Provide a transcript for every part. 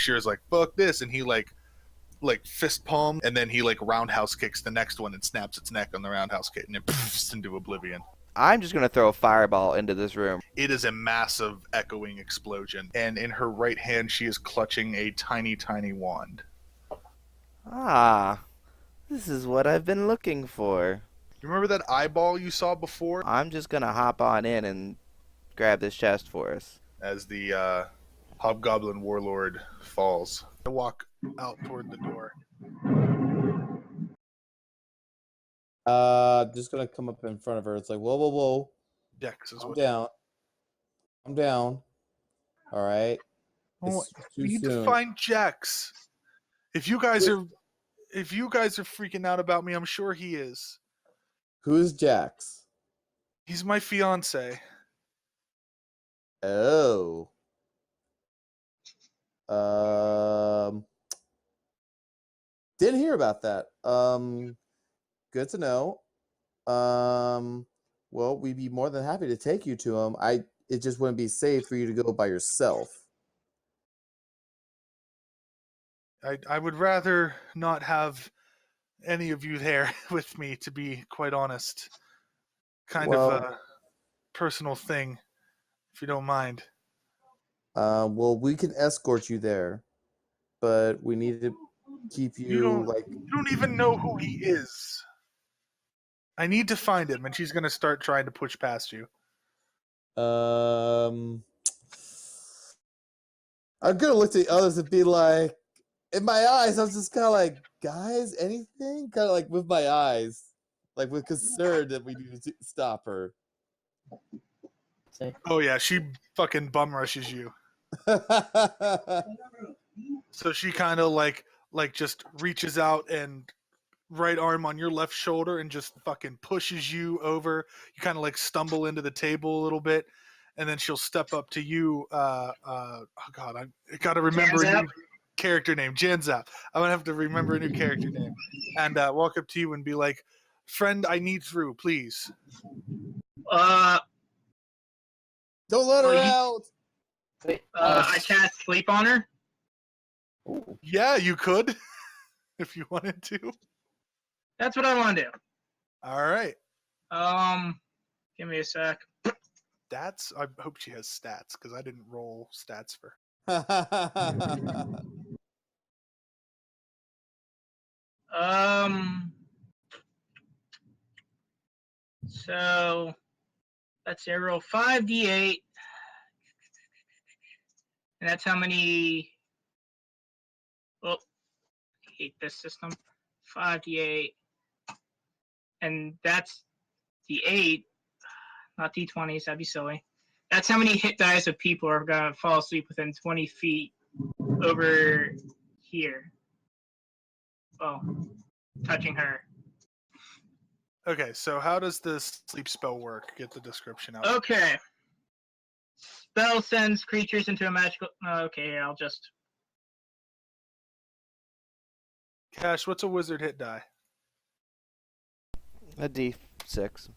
Shear's like, fuck this, and he like fist palm, and then he like roundhouse kicks the next one and snaps its neck on the roundhouse kick, and it poofs into oblivion. I'm just gonna throw a fireball into this room. It is a massive echoing explosion, and in her right hand she is clutching a tiny, tiny wand. Ah, this is what I've been looking for. You remember that eyeball you saw before? I'm just gonna hop on in and grab this chest for us. As the hobgoblin warlord falls, I walk out toward the door. Just gonna come up in front of her. It's like, whoa, whoa, whoa. Dex is I'm what. down. I'm down. All right. Oh, It's we too need to soon. find Jax. If you guys are freaking out about me, I'm sure he is. Who's Jax? He's my fiance. Oh. Didn't hear about that. Good to know. Well, we'd be more than happy to take you to him. It just wouldn't be safe for you to go by yourself. I would rather not have any of you there with me, to be quite honest. Kind of a personal thing, if you don't mind. Well, we can escort you there, but we need to keep you You don't even know who he is. I need to find him, and she's gonna start trying to push past you. I'm gonna look to the others and be like, in my eyes, I was just kind of like, guys, anything? Kind of like with my eyes, like with concern that we need to stop her. Oh yeah, she fucking bum rushes you. So she kind of like just reaches out and right arm on your left shoulder and just fucking pushes you over. You kind of like stumble into the table a little bit, and then she'll step up to you. Oh god, I gotta remember a new character name. Janzap. I'm gonna have to remember a new character name, and walk up to you and be like, "Friend, I need through, please." Don't let her out. I cast sleep on her. Yeah, you could, if you wanted to. That's what I want to do. All right. Give me a sec. Stats? I hope she has stats, because I didn't roll stats for So let's say I roll 5d8, and that's how many. Oh, I hate this system. 5d8, and that's the 8, not d20s. That'd be silly. That's how many hit dice of people are gonna fall asleep within 20 feet over here. Oh, touching her. Okay, so how does this sleep spell work? Get the description out. Okay. Spell sends creatures into a magical. Okay, I'll just. Cash, what's a wizard hit die? A D6.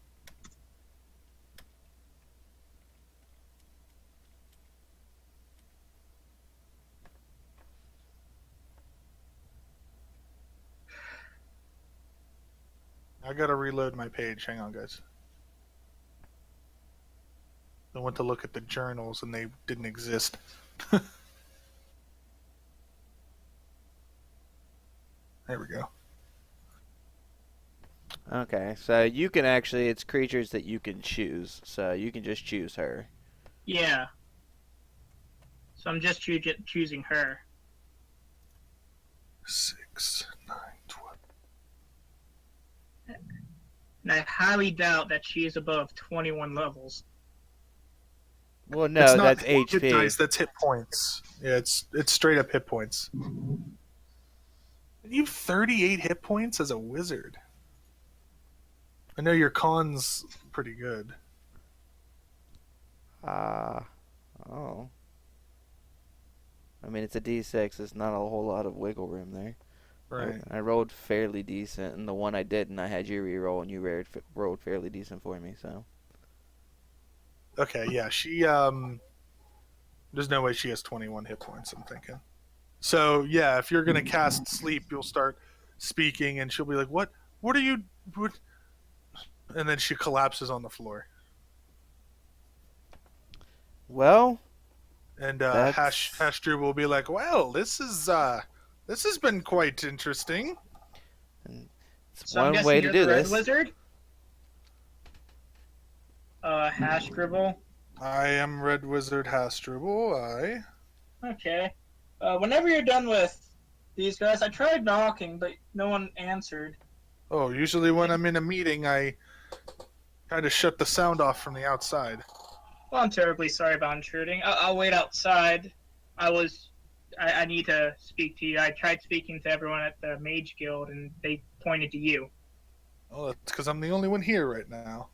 I gotta reload my page. Hang on, guys. I went to look at the journals and they didn't exist. There we go. Okay, so you can actually, it's creatures that you can choose. So you can just choose her. Yeah. So I'm just choosing her. 6, 9, 12. And I highly doubt that she is above 21 levels. Well, no, It's not that's hit HP. dice, that's hit points. Yeah, it's straight up hit points. You have 38 hit points as a wizard. I know your con's pretty good. Oh. I mean, it's a D6. There's not a whole lot of wiggle room there. Right. I rolled fairly decent, and the one I didn't, I had you re-roll, and you rolled fairly decent for me, so. Okay, yeah, she, there's no way she has 21 hit points, I'm thinking. So yeah, if you're gonna cast sleep, you'll start speaking, and she'll be like, "What? What are you?" What? And then she collapses on the floor. Well, And that's Hashtrue will be like, "Well, this has been quite interesting." it's So I'm one guessing way to you're do the red this. wizard? Hash Gribble. I am Red Wizard Hasdrubal. Okay. Whenever you're done with these guys, I tried knocking, but no one answered. Oh, usually when I'm in a meeting, I try to shut the sound off from the outside. Well, I'm terribly sorry about intruding. I'll wait outside. I need to speak to you. I tried speaking to everyone at the Mage Guild, and they pointed to you. Oh, that's because I'm the only one here right now.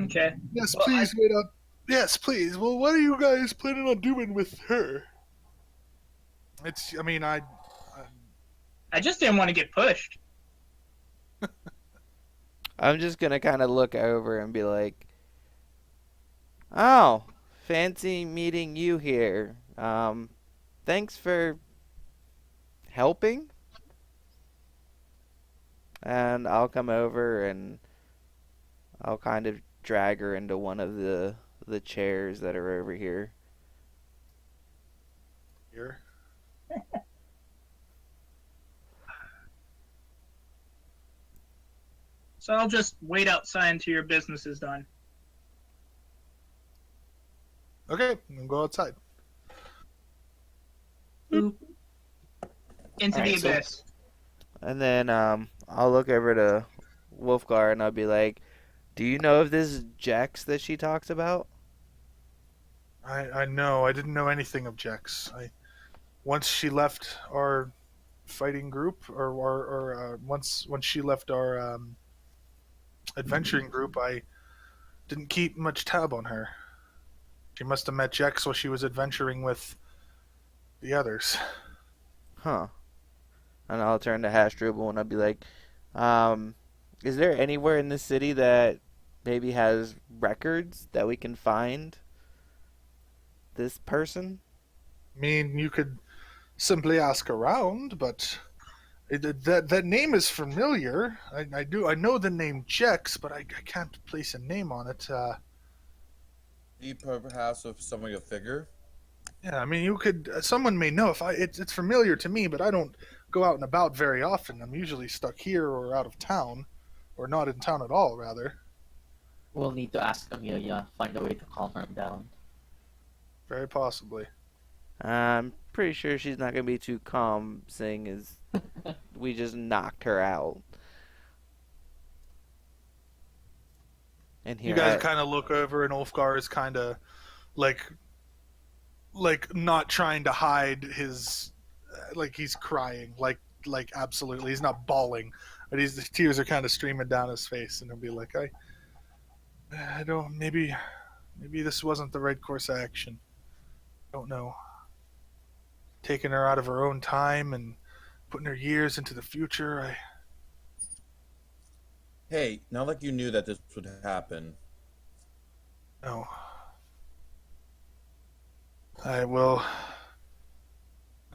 Okay. Yes, Well, please wait up. Yes, please. Well, what are you guys planning on doing with her? I just didn't want to get pushed. I'm just gonna kind of look over and be like, "Oh, fancy meeting you here. Thanks for helping." And I'll come over and I'll kind of drag her into one of the chairs that are over here. Here. So I'll just wait outside until your business is done. Okay, I'm gonna go outside. Boop. Into the Alright, so- abyss. And then I'll look over to Wolfgar and I'll be like, "Do you know of this Jex that she talks about?" I know. I didn't know anything of Jex. Once she left our fighting group, or once she left our adventuring group, I didn't keep much tab on her. She must have met Jex while she was adventuring with the others. Huh. And I'll turn to Hasdrubal and I'll be like, "Is there anywhere in this city that maybe has records that we can find this person?" I mean, you could simply ask around, but that name is familiar. I know the name Jex, but I can't place a name on it. You perhaps with someone a figure. Yeah, I mean, you could. Someone may know if it's familiar to me, but I don't go out and about very often. I'm usually stuck here or out of town, or not in town at all, rather. We'll need to ask Amelia, find a way to calm her down. Very possibly. I'm pretty sure she's not gonna be too calm, seeing as we just knocked her out. And You here, guys kind of look over, and Ulfgar is kind of like not trying to hide his, like he's crying, like absolutely, he's not bawling, but the tears are kind of streaming down his face, and he'll be like, I don't, maybe this wasn't the right course of action. I don't know. Taking her out of her own time and putting her years into the future. Hey, not like you knew that this would happen. No. I will.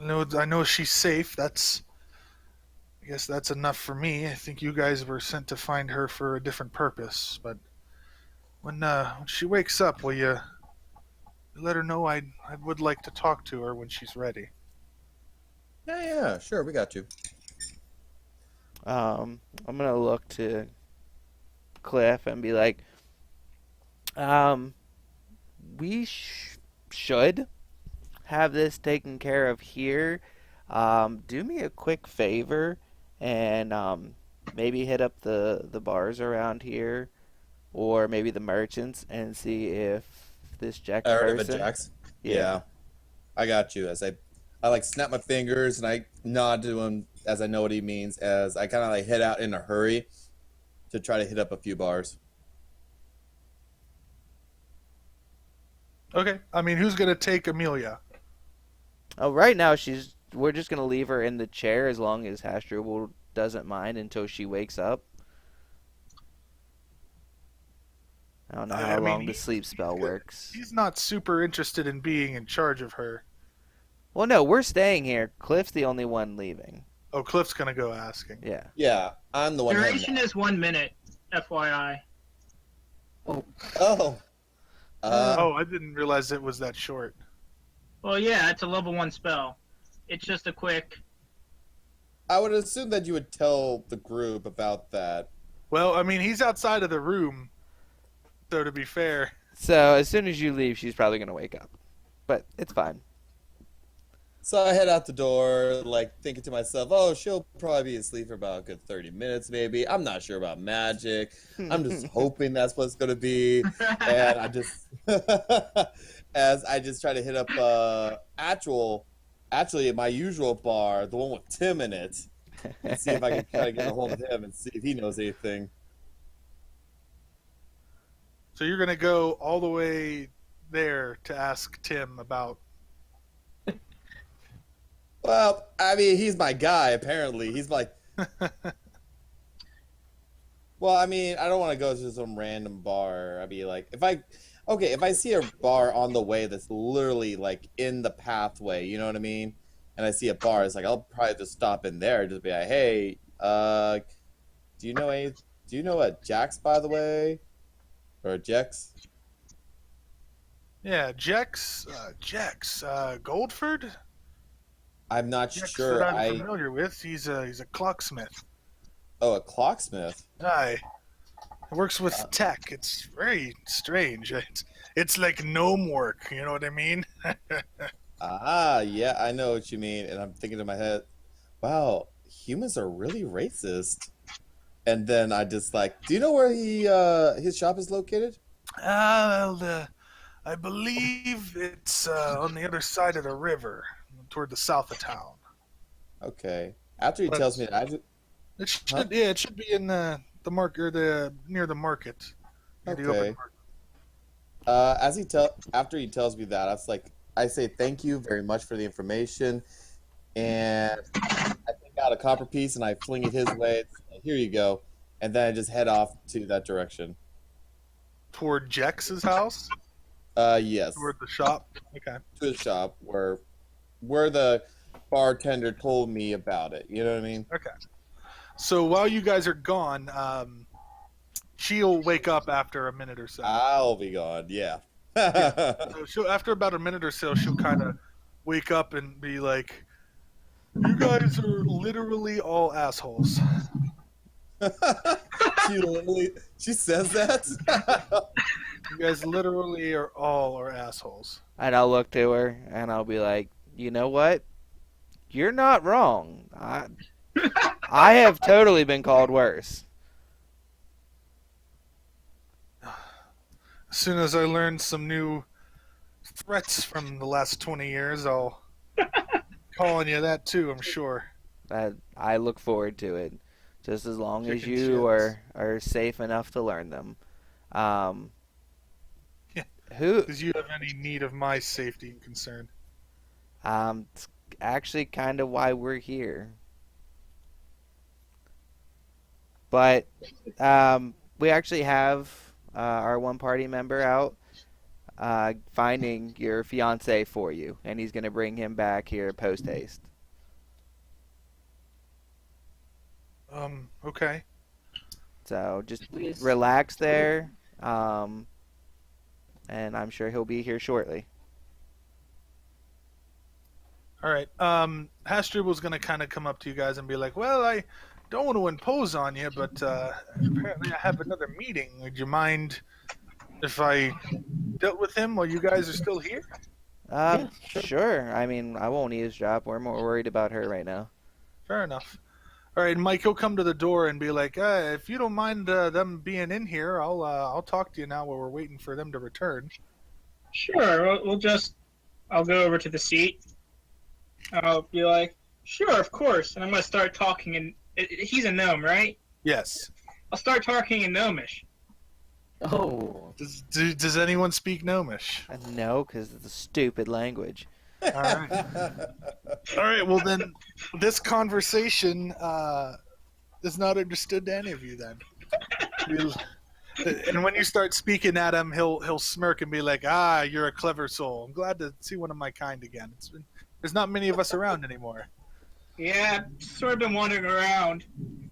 I know she's safe. I guess that's enough for me. I think you guys were sent to find her for a different purpose. But when she wakes up, will you let her know I would like to talk to her when she's ready? Yeah, sure, we got you. I'm gonna look to Cliff and be like, we should have this taken care of here. Do me a quick favor and maybe hit up the bars around here, or maybe the merchants, and see if this Jax I heard of person. it, Jax. Yeah. I got you. As I like snap my fingers and I nod to him as I know what he means. As I kind of like head out in a hurry to try to hit up a few bars. Okay. I mean, who's gonna take Amelia? Oh, right now we're just gonna leave her in the chair as long as Hasdrubal doesn't mind until she wakes up. I don't know how long the sleep spell works. He's not super interested in being in charge of her. Well, no, we're staying here. Cliff's the only one leaving. Oh, Cliff's gonna go asking. Yeah. Yeah, I'm the one heading Duration out. is 1 minute, FYI. Oh. Oh, I didn't realize it was that short. Well, yeah, it's a level 1 spell. It's just a quick. I would assume that you would tell the group about that. Well, I mean, he's outside of the room, so to be fair. So as soon as you leave, she's probably gonna wake up, but it's fine. So I head out the door, like thinking to myself, "Oh, she'll probably be asleep for about a good 30 minutes, maybe." I'm not sure about magic. I'm just hoping that's what it's gonna be, and I just, as I just try to hit up actually my usual bar, the one with Tim in it, and see if I can try to get a hold of him and see if he knows anything. So you're gonna go all the way there to ask Tim about. Well, I mean, he's my guy. Apparently, he's like. Well, I mean, I don't want to go to some random bar. I'd be like, if I see a bar on the way that's literally like in the pathway, you know what I mean? And I see a bar, it's like I'll probably just stop in there, and just be like, hey, do you know a Jax, by the way, or a Jex? Yeah, Jex, Goldford. I'm not Jex sure. that I'm familiar with. He's a clocksmith. Oh, a clocksmith. Aye. He works with tech. It's very strange. It's like gnome work. You know what I mean? Ah, yeah, I know what you mean. And I'm thinking in my head, wow, humans are really racist. And then I just like, do you know where his shop is located? I believe it's on the other side of the river, toward the south of town. Okay. After he But tells me that, it should, Huh? yeah, it should be in the market or near the market. Near the open Okay. market. After he tells me that, I say thank you very much for the information, and I take out a copper piece and I fling it his way. It's like, here you go, and then I just head off to that direction. Toward Jex's house? Yes, Toward the shop? Okay. to the shop where the bartender told me about it. You know what I mean? Okay. So while you guys are gone, she'll wake up after a minute or so. I'll be gone. Yeah. So after about a minute or so, she'll kind of wake up and be like, "You guys are literally all assholes." She says that. You guys literally are assholes. And I'll look to her and I'll be like, you know what? You're not wrong. I have totally been called worse. As soon as I learn some new threats from the last 20 years, I'll calling you that too, I'm sure. I look forward to it, just as long as Chicken you shits. are safe enough to learn them. Yeah. Who? Because you have any need of my safety and concern. It's actually kind of why we're here. But we actually have our one party member out finding your fiance for you, and he's gonna bring him back here post haste. Okay. So just Please. relax there, and I'm sure he'll be here shortly. All right. Hastur was gonna kind of come up to you guys and be like, "Well, I don't want to impose on you, but apparently I have another meeting. Would you mind if I dealt with him while you guys are still here?" Yeah, Sure. I mean, I won't eavesdrop. We're more worried about her right now. Fair enough. All right, Mike. He'll come to the door and be like, "If you don't mind them being in here, I'll talk to you now while we're waiting for them to return." Sure, I'll go over to the seat. I'll be like, sure, of course. And I'm going to start talking he's a gnome, right? Yes. I'll start talking in gnomish. Oh, Does anyone speak Gnomish? No, because it's a stupid language. All right. All right. Well, then this conversation is not understood to any of you. Then, and when you start speaking at him, he'll smirk and be like, "Ah, you're a clever soul. I'm glad to see one of my kind again. It's been There's not many of us around anymore. Yeah, I've sort of been wandering around.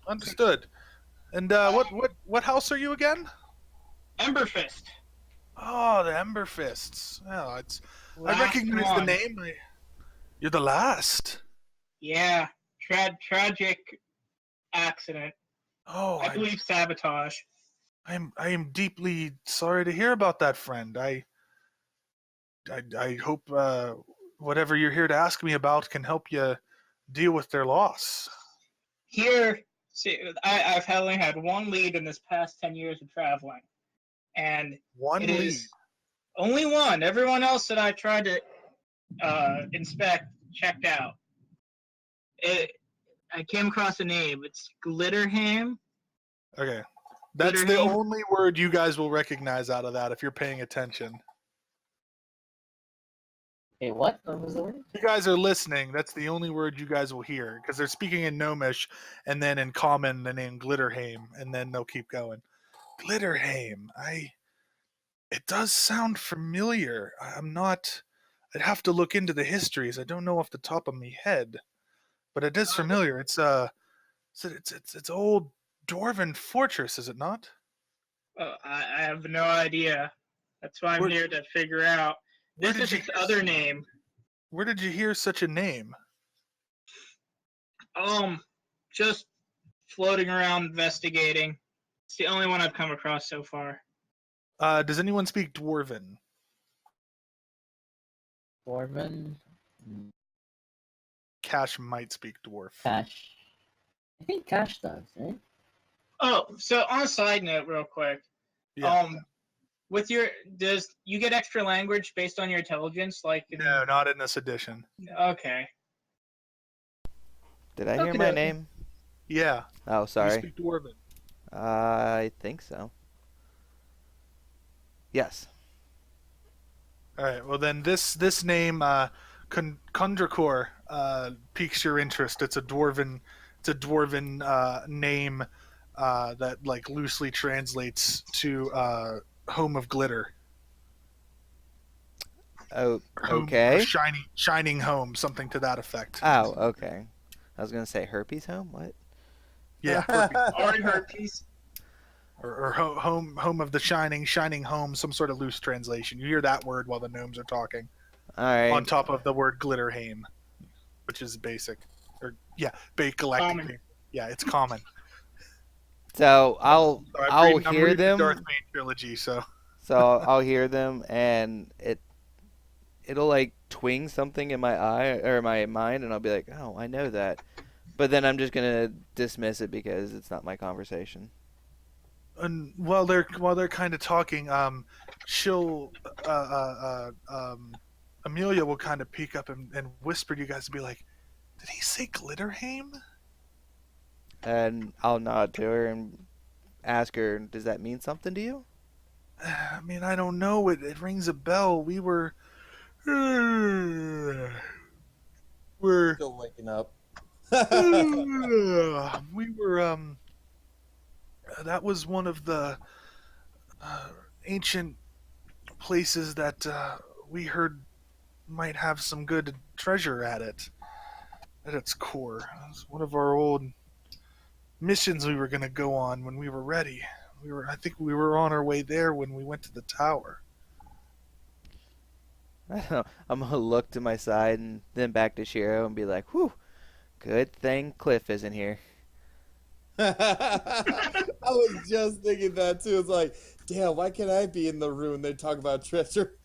Understood. And what house are you again? Emberfist. Oh, the Ember Fists. Oh, I Last recognize the one. name. You're the last. Yeah, tragic accident. Oh, I believe sabotage. I am deeply sorry to hear about that, friend. I hope whatever you're here to ask me about can help you deal with their loss. Here, see, I've only had one lead in this past 10 years of traveling. And One it lead. is only one. Everyone else that I tried to inspect checked out. I came across a name. It's Glitterham. Okay. That's the Glitterham. only word you guys will recognize out of that if you're paying attention. Hey, what? What was the word? If you guys are listening, that's the only word you guys will hear because they're speaking in Gnomish and then in Common the name Glitterham and then they'll keep going. Glitterham. It does sound familiar. I'd have to look into the histories. I don't know off the top of my head. But it is familiar. It's old Dwarven fortress, is it not? I have no idea. That's why I'm here to figure out. This is its other name. Where did you hear such a name? Just floating around investigating. It's the only one I've come across so far. Does anyone speak Dwarven? Dwarven? Cash might speak Dwarf. Cash. I think Cash does, right? Oh, so on a side note, real quick. Yeah. Does you get extra language based on your intelligence? No, not in this edition. Okay. Did I hear my name? Yeah. Oh, You sorry. speak Dwarven. I think so. Yes. All right. Well, then this name, Kundrakor, piques your interest. It's a dwarven name that like loosely translates to home of glitter. Oh, Home, okay. shining home, something to that effect. Oh, okay. I was gonna say herpes home. What? Yeah. Already herpes. Or home of the shining home, some sort of loose translation. You hear that word while the gnomes are talking. All right. On top of the word Glitterhame, which is basic. Or galactic. Common. Yeah, it's common. So I'll I'm hear reading them. the Darth Bane trilogy, so So I'll hear them, and it'll like twing something in my eye or my mind, and I'll be like, oh, I know that. But then I'm just gonna dismiss it because it's not my conversation. and while they're kind of talking, she'll Amelia will kind of peek up and whisper to you guys to be like, "Did he say Glitterhame?" And I'll nod to her and ask her, does that mean something to you? I mean, I don't know. It rings a bell. We're Still waking up. we were that was one of the ancient places that we heard might have some good treasure at its core. It was one of our old missions we were going to go on when we were ready. I think we were on our way there when we went to the tower. I'm gonna look to my side and then back to Shiro and be like, whew, good thing Cliff isn't here. I was just thinking that too. It's like, damn, why can't I be in the room they talk about treasure?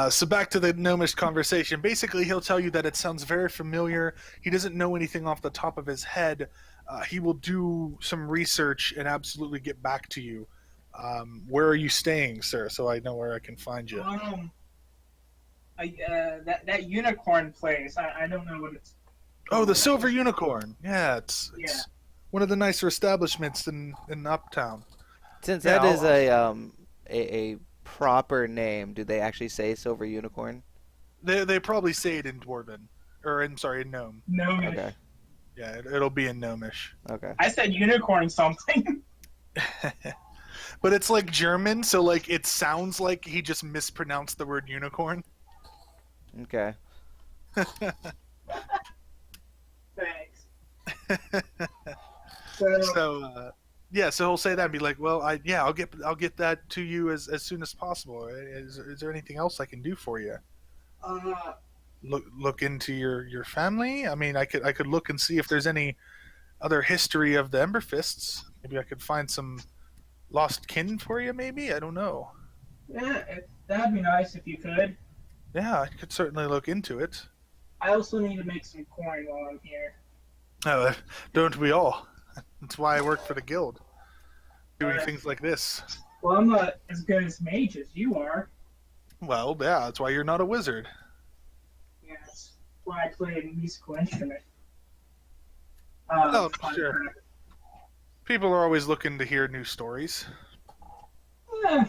So back to the gnomish conversation. Basically, he'll tell you that it sounds very familiar. He doesn't know anything off the top of his head. He will do some research and absolutely get back to you. Where are you staying, sir? So I know where I can find you. That unicorn place. I don't know what it's. Oh, the Silver Unicorn. Yeah, it's one of the nicer establishments in Uptown. Since Yeah, that is a proper name, do they actually say Silver Unicorn? They probably say it in Dwarven, or in Gnome. Gnomish. Okay. Yeah, it'll be in Gnomish. Okay. I said unicorn something. But it's like German, so like it sounds like he just mispronounced the word unicorn. Okay. Thanks. So, So yeah, so he'll say that and be like, "Well, I'll get that to you as soon as possible. Is there anything else I can do for you? uh, Look into your family. I mean, I could look and see if there's any other history of the Ember Fists. Maybe I could find some lost kin for you. Maybe I don't know. yeah, that'd be nice if you could. Yeah, I could certainly look into it. I also need to make some coin while I'm here. Oh, don't we all? That's why I work for the guild, doing Uh, things like this. Well, I'm not as good as mage as you are. Well, yeah, that's why you're not a wizard. Yeah, that's why I play a musical instrument. Oh, Fun sure. fact. People are always looking to hear new stories. Eh,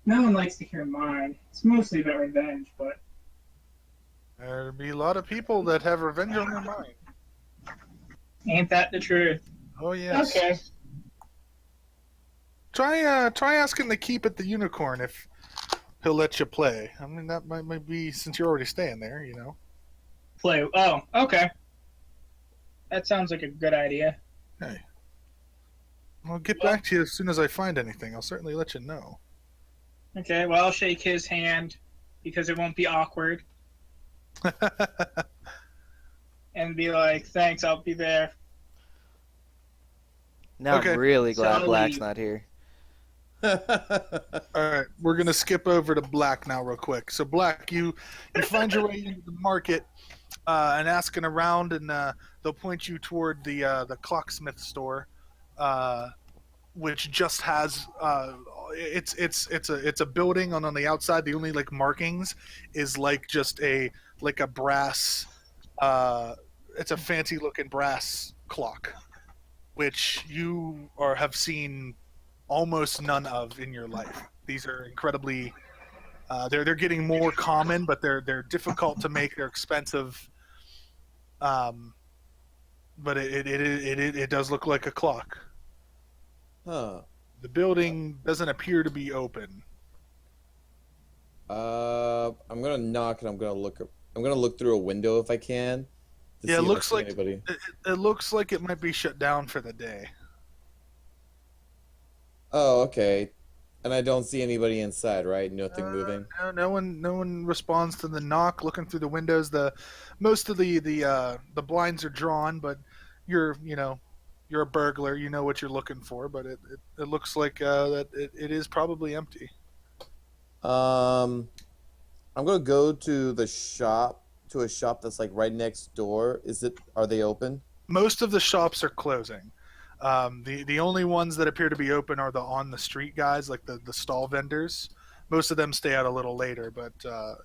no one likes to hear mine. It's mostly about revenge, but There'll be a lot of people that have revenge on their mind. ain't that the truth? Oh yes. Okay. Try asking the keep at the Unicorn if he'll let you play. I mean, that might be since you're already staying there, you know. Play. Oh, okay. That sounds like a good idea. Hey, I'll get back to you as soon as I find anything. I'll certainly let you know. Okay, well, I'll shake his hand because it won't be awkward and be like, thanks, I'll be there. Now Okay. I'm really glad So Black's leave. not here. All right, we're gonna skip over to Black now, real quick. So Black, you find your way into the market and asking around, and they'll point you toward the clocksmith store, which just has it's a building on the outside. The only like markings is like just a brass. It's a fancy looking brass clock, which you have seen almost none of in your life. These are incredibly. They're getting more common, but they're difficult to make. They're expensive. But it does look like a clock. Huh. The building doesn't appear to be open. I'm gonna knock and I'm gonna look through a window if I can. To Yeah, see it if I looks see like anybody. it looks like it might be shut down for the day. Oh, okay. And I don't see anybody inside, right? Nothing moving. No one responds to the knock. Looking through the windows, most of the blinds are drawn, but you're a burglar. You know what you're looking for, but it looks like that it is probably empty. I'm gonna go to a shop that's like right next door. Are they open? Most of the shops are closing. The only ones that appear to be open are the on the street guys, like the stall vendors. Most of them stay out a little later, but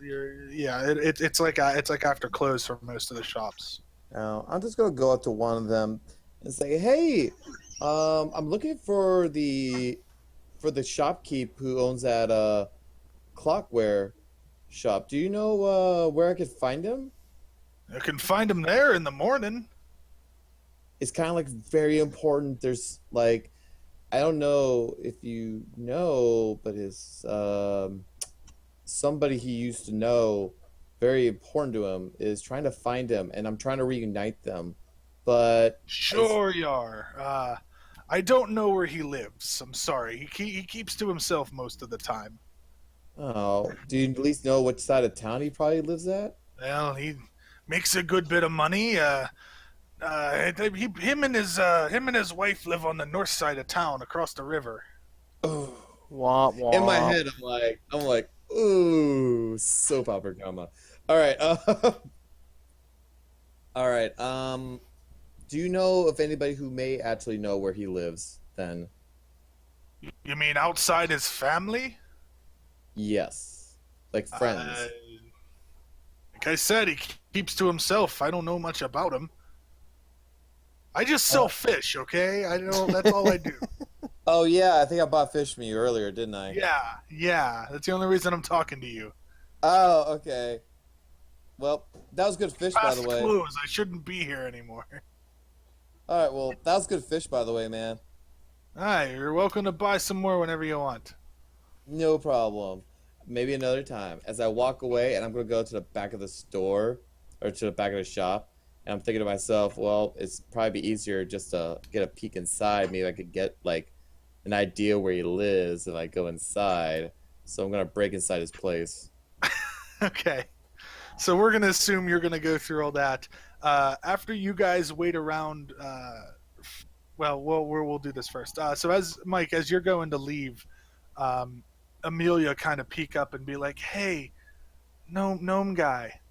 it's like after close for most of the shops. Now, I'm just gonna go up to one of them and say, "Hey, I'm looking for the shopkeep who owns that clockware shop. Do you know where I could find him? You can find them there in the morning. It's kind of like very important. There's like, I don't know if you know, but his somebody he used to know, very important to him, is trying to find him, and I'm trying to reunite them. But Sure you are. I don't know where he lives. I'm sorry. He keeps to himself most of the time. oh, do you at least know which side of town he probably lives at? Well, he makes a good bit of money. Him and his wife live on the north side of town, across the river. Oh, Womp womp. in my head, I'm like, ooh, soap opera drama. All right, all right. Do you know if anybody who may actually know where he lives? Then You mean outside his family? yes, like friends. Like I said, he keeps to himself. I don't know much about him. I just sell fish, okay? I don't. That's all I do. Oh yeah, I think I bought fish from you earlier, didn't I? Yeah. That's the only reason I'm talking to you. Oh, okay. Well, that was good fish, by Fast the way. close. I shouldn't be here anymore. All right, well, that was good fish, by the way, man. Hi, you're welcome to buy some more whenever you want. No problem. maybe another time. As I walk away, and I'm gonna go to the back of the store or to the back of the shop, and I'm thinking to myself, well, it's probably be easier just to get a peek inside. Maybe I could get like an idea where he lives if I go inside. So I'm gonna break inside his place. Okay. So we're gonna assume you're gonna go through all that. After you guys wait around, we'll do this first. So as Mike, as you're going to leave, Amelia kind of peek up and be like, "Hey, gnome guy,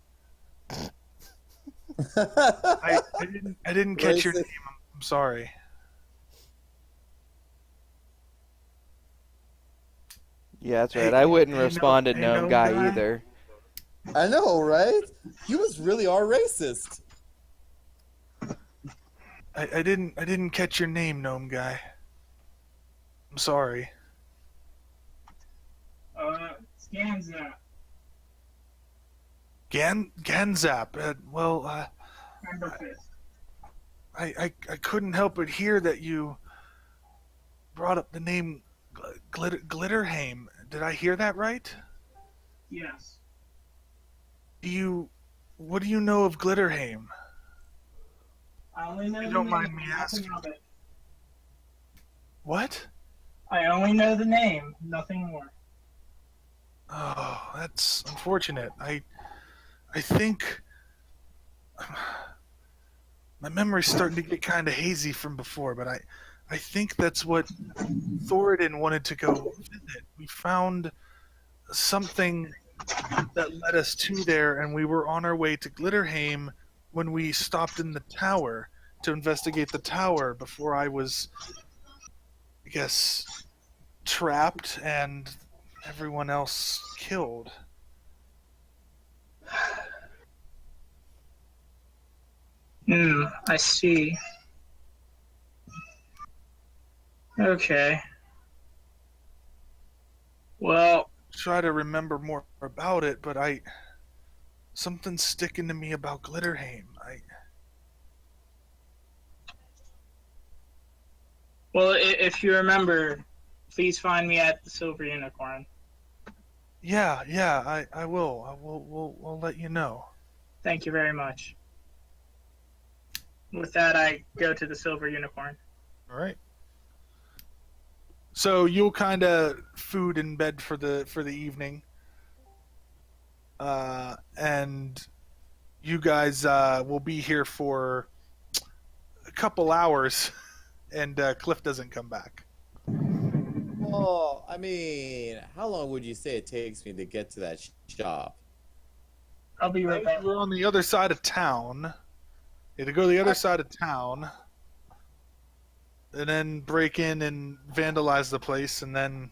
I didn't catch your Racist. name. I'm sorry." Yeah, that's Hey, right. I wouldn't hey, respond to hey, gnome guy guy. either. I know, right? You was really our racist. I didn't catch your name, gnome guy. I'm sorry. Scans that. Ganzap. Member Fist. I couldn't help but hear that you brought up the name Glitterheim. Did I hear that right? Yes. What do you know of Glitterheim? I only know You the don't name, mind me nothing asking. of it. What? I only know the name, nothing more. Oh, that's unfortunate. I think my memory's starting to get kind of hazy from before, but I think that's what Thoradin wanted to go visit. We found something that led us to there, and we were on our way to Glitterheim when we stopped in the tower to investigate the tower before I was, I guess, trapped and everyone else killed. I see. Okay. Well, Try to remember more about it, but something's sticking to me about Glitterheim. if you remember, please find me at the Silver Unicorn. Yeah, I will. We'll let you know. Thank you very much. With that, I go to the Silver Unicorn. All right. So you'll kind of food in bed for the evening, and you guys will be here for a couple hours, and Cliff doesn't come back. Well, I mean, how long would you say it takes me to get to that shop? I'll be right back. We're on the other side of town. You had to go to the other side of town, and then break in and vandalize the place, and then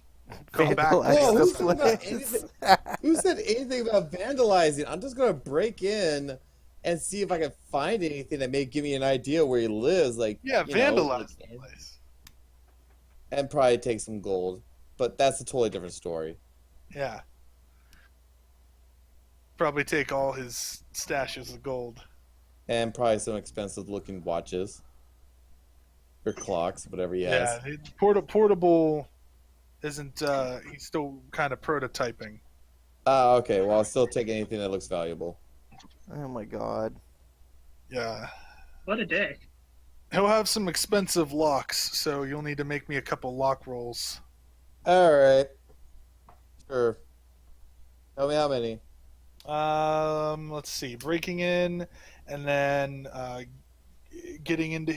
go back. Vandalize Whoa, the who said, about place. anything, who said anything about vandalizing? I'm just gonna break in and see if I can find anything that may give me an idea where he lives. Like, Yeah, you know, vandalize the place. and probably take some gold. But that's a totally different story. Yeah. Probably take all his stashes of gold. And probably some expensive looking watches. Or clocks, whatever he has. Yeah, portable isn't. He's still kind of prototyping. Okay. Well, I'll still take anything that looks valuable. Oh my god. Yeah, What a day. he'll have some expensive locks, so you'll need to make me a couple lock rolls. All right. Sure. Tell me how many. Let's see. Breaking in, and then getting into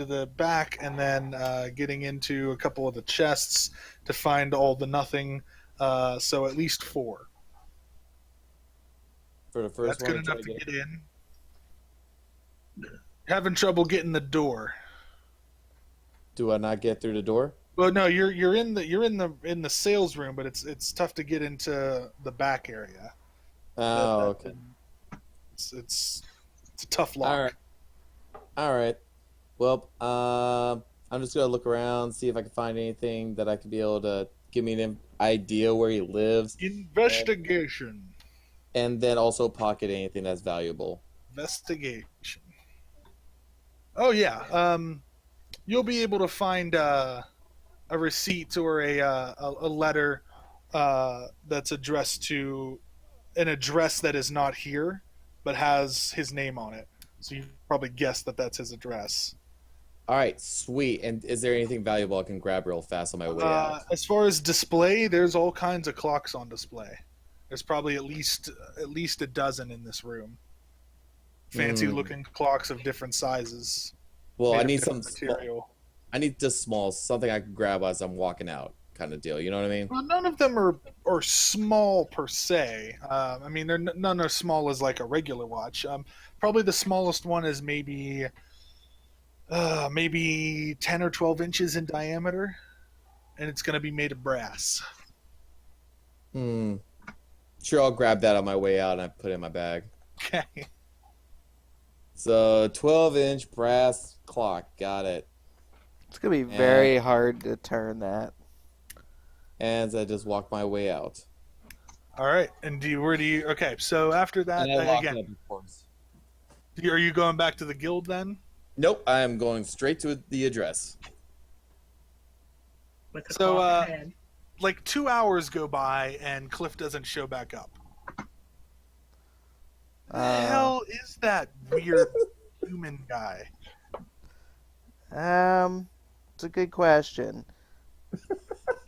the back, and then getting into a couple of the chests to find all the nothing. So at least 4. For the first That's one. good enough to get in. Having trouble getting the door. Do I not get through the door? Well, no, you're in the sales room, but it's tough to get into the back area. Oh, okay. It's a tough lock. All right. All right. Well, I'm just gonna look around, see if I can find anything that I could be able to give me an idea where he lives, Investigation. and then also pocket anything that's valuable. Investigation. Oh yeah. You'll be able to find a receipt or a letter that's addressed to an address that is not here, but has his name on it. So you probably guessed that that's his address. All right, sweet. And is there anything valuable I can grab real fast on my way out? As far as display, there's all kinds of clocks on display. There's probably at least a dozen in this room. Fancy looking clocks of different sizes. Well, made I of need some different material. I need just small, something I can grab as I'm walking out, kind of deal. You know what I mean? Well, none of them are small per se. I mean, none are small as like a regular watch. Probably the smallest one is maybe 10 or 12 inches in diameter, and it's going to be made of brass. Sure, I'll grab that on my way out and I put it in my bag. Okay. So 12-inch brass clock, got it. It's gonna be very hard to turn that. As I just walk my way out. All right. And okay, so after that, And I lock again, it up, of course. are you going back to the guild then? Nope, I am going straight to the address. With the So, clock in hand. Like 2 hours go by and Cliff doesn't show back up. The hell is that weird human guy? It's a good question.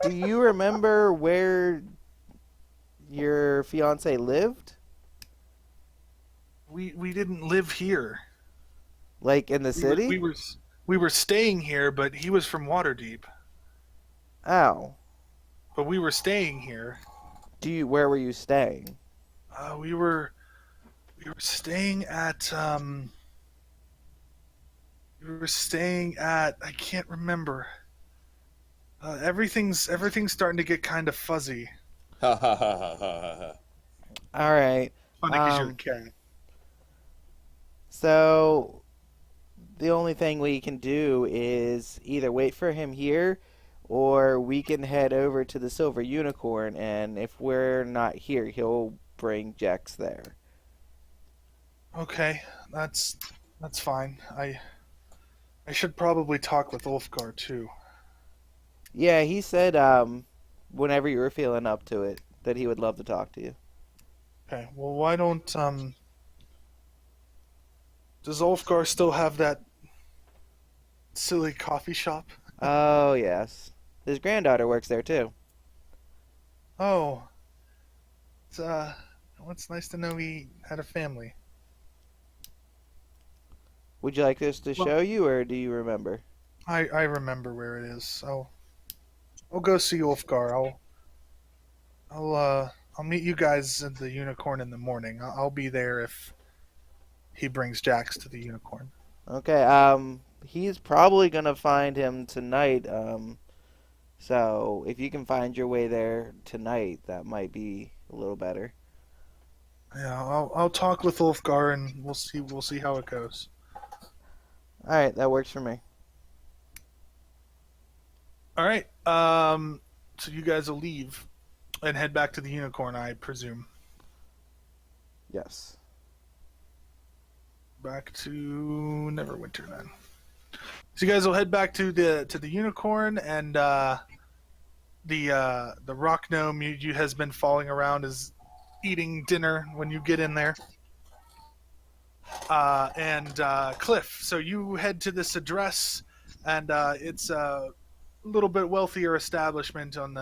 Do you remember where your fiance lived? We didn't live here. Like in the city? We were staying here, but he was from Waterdeep. Oh. But we were staying here. Where were you staying? We were staying at I can't remember. Everything's starting to get kind of fuzzy. Ha ha ha ha ha ha. All right. Funny because you're a cat. So the only thing we can do is either wait for him here, or we can head over to the Silver Unicorn, and if we're not here, he'll bring Jex there. Okay, that's fine. I should probably talk with Ulfgar too. Yeah, he said whenever you were feeling up to it, that he would love to talk to you. Okay, well, why don't does Ulfgar still have that silly coffee shop? Oh, yes. His granddaughter works there too. Oh, it's nice to know he had a family. Would you like us to show you, or do you remember? I remember where it is. I'll go see Ulfgar. I'll meet you guys at the Unicorn in the morning. I'll be there if he brings Jax to the Unicorn. Okay, he's probably gonna find him tonight. So if you can find your way there tonight, that might be a little better. Yeah, I'll talk with Ulfgar and we'll see how it goes. All right, that works for me. All right. So you guys will leave and head back to the Unicorn, I presume. Yes. Back to Neverwinter then. So you guys will head back to the Unicorn, and the rock gnome you has been falling around is eating dinner when you get in there. And Cliff, so you head to this address, and it's a little bit wealthier establishment on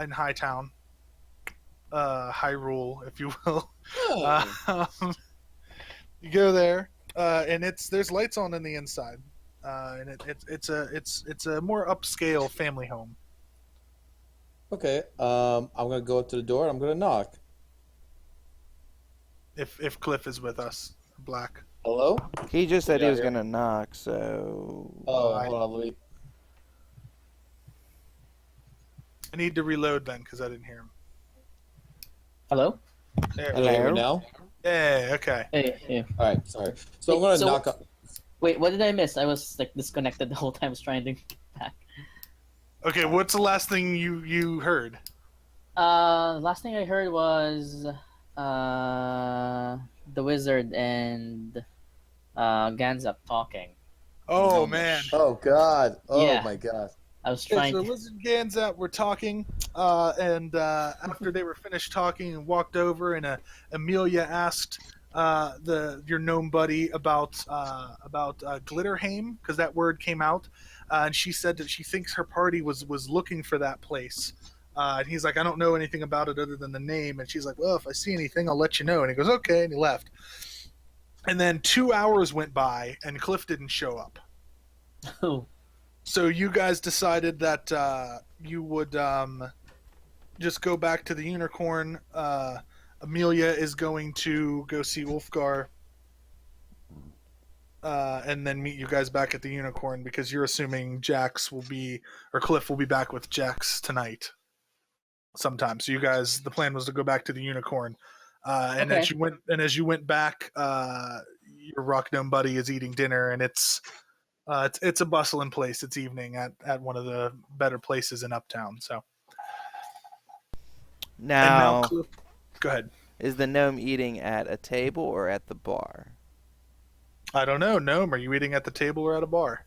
in Hightown, Hyrule, if you will. You go there, and there's lights on in the inside, and it's a more upscale family home. Okay, I'm gonna go up to the door and I'm gonna knock. If Cliff is with us, Black. Hello? He just said he Yeah, was yeah. gonna knock, so. Oh, hold on, let me. I need to reload then because I didn't hear him. Hello? There. Can you hear me now? Hey, okay. Hey. All right, sorry. So I'm gonna So- knock up. Wait, what did I miss? I was like disconnected the whole time. I was trying to back. Okay, what's the last thing you heard? Last thing I heard was the wizard and Ganzap talking. Oh Gnomish. man. Oh God! Oh Yeah. my God! I was Okay, trying so to. Liz and Ganzat were talking, and after they were finished talking and walked over, and Amelia asked your gnome buddy about Glitterheim, because that word came out, and she said that she thinks her party was looking for that place. And he's like, I don't know anything about it other than the name. And she's like, well, if I see anything, I'll let you know. And he goes, okay, and he left. And then 2 hours went by, and Cliff didn't show up. So you guys decided that you would just go back to the unicorn. Amelia is going to go see Ulfgar, and then meet you guys back at the unicorn, because you're assuming Cliff will be back with Jax tonight sometime. So you guys, the plan was to go back to the unicorn, and Okay. as you went back, your rock gnome buddy is eating dinner, and it's a bustling place. It's evening at one of the better places in Uptown. So and now Now, Cliff, go ahead. is the gnome eating at a table or at the bar? I don't know. Gnome, are you eating at the table or at a bar?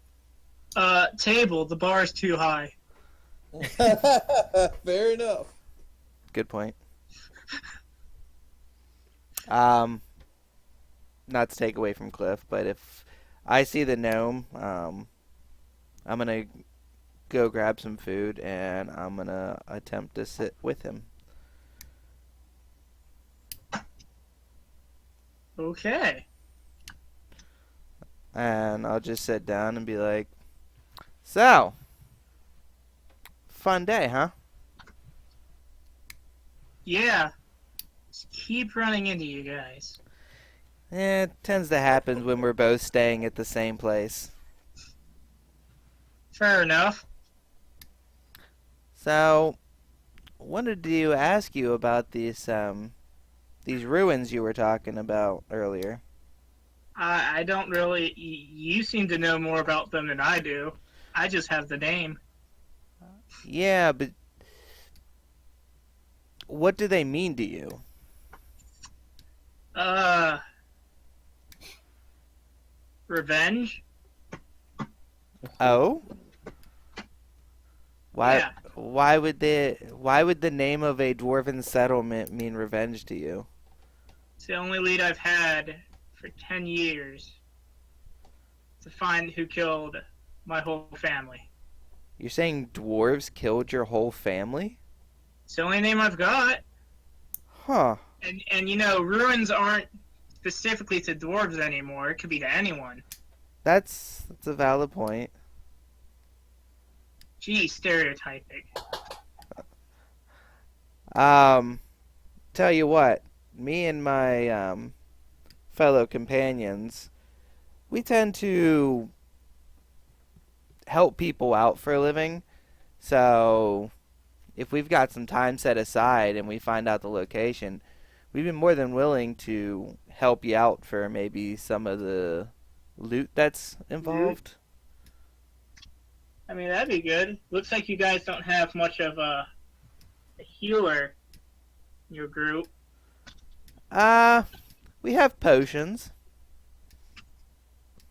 Table. The bar is too high. Fair enough. Good point. Not to take away from Cliff, but if I see the gnome, I'm gonna go grab some food and I'm gonna attempt to sit with him. Okay. And I'll just sit down and be like, so, fun day, huh? Yeah. Just keep running into you guys. It tends to happen when we're both staying at the same place. Fair enough. So, wanted to ask you about these ruins you were talking about earlier. I don't really. You seem to know more about them than I do. I just have the name. Yeah, but what do they mean to you? Revenge? Oh? Why? Yeah. Why would the name of a dwarven settlement mean revenge to you? It's the only lead I've had for 10 years to find who killed my whole family. You're saying dwarves killed your whole family? It's the only name I've got. Huh. And you know, ruins aren't specifically to dwarves anymore. It could be to anyone. That's a valid point. Gee, stereotyping. Tell you what, me and my fellow companions, we tend to help people out for a living. So if we've got some time set aside and we find out the location, we'd be more than willing to help you out for maybe some of the loot that's involved. I mean, that'd be good. Looks like you guys don't have much of a healer in your group. We have potions.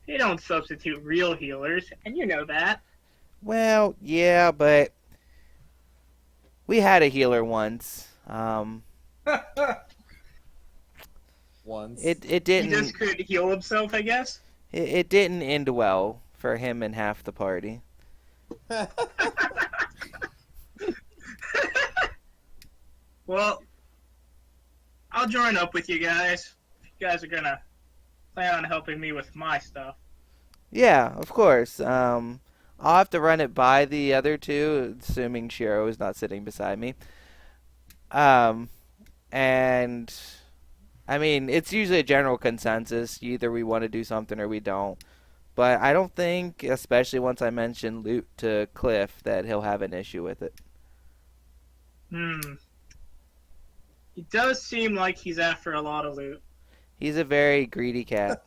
They don't substitute real healers, and you know that. Well, yeah, but we had a healer once. Once. It He didn't just couldn't heal himself, I guess. it didn't end well for him and half the party. Well, I'll join up with you guys. If you guys are gonna plan on helping me with my stuff. Yeah, of course. I'll have to run it by the other two, assuming Shiro is not sitting beside me. And I mean, it's usually a general consensus. Either we want to do something or we don't. But I don't think, especially once I mention loot to Cliff, that he'll have an issue with it. He does seem like he's after a lot of loot. He's a very greedy cat.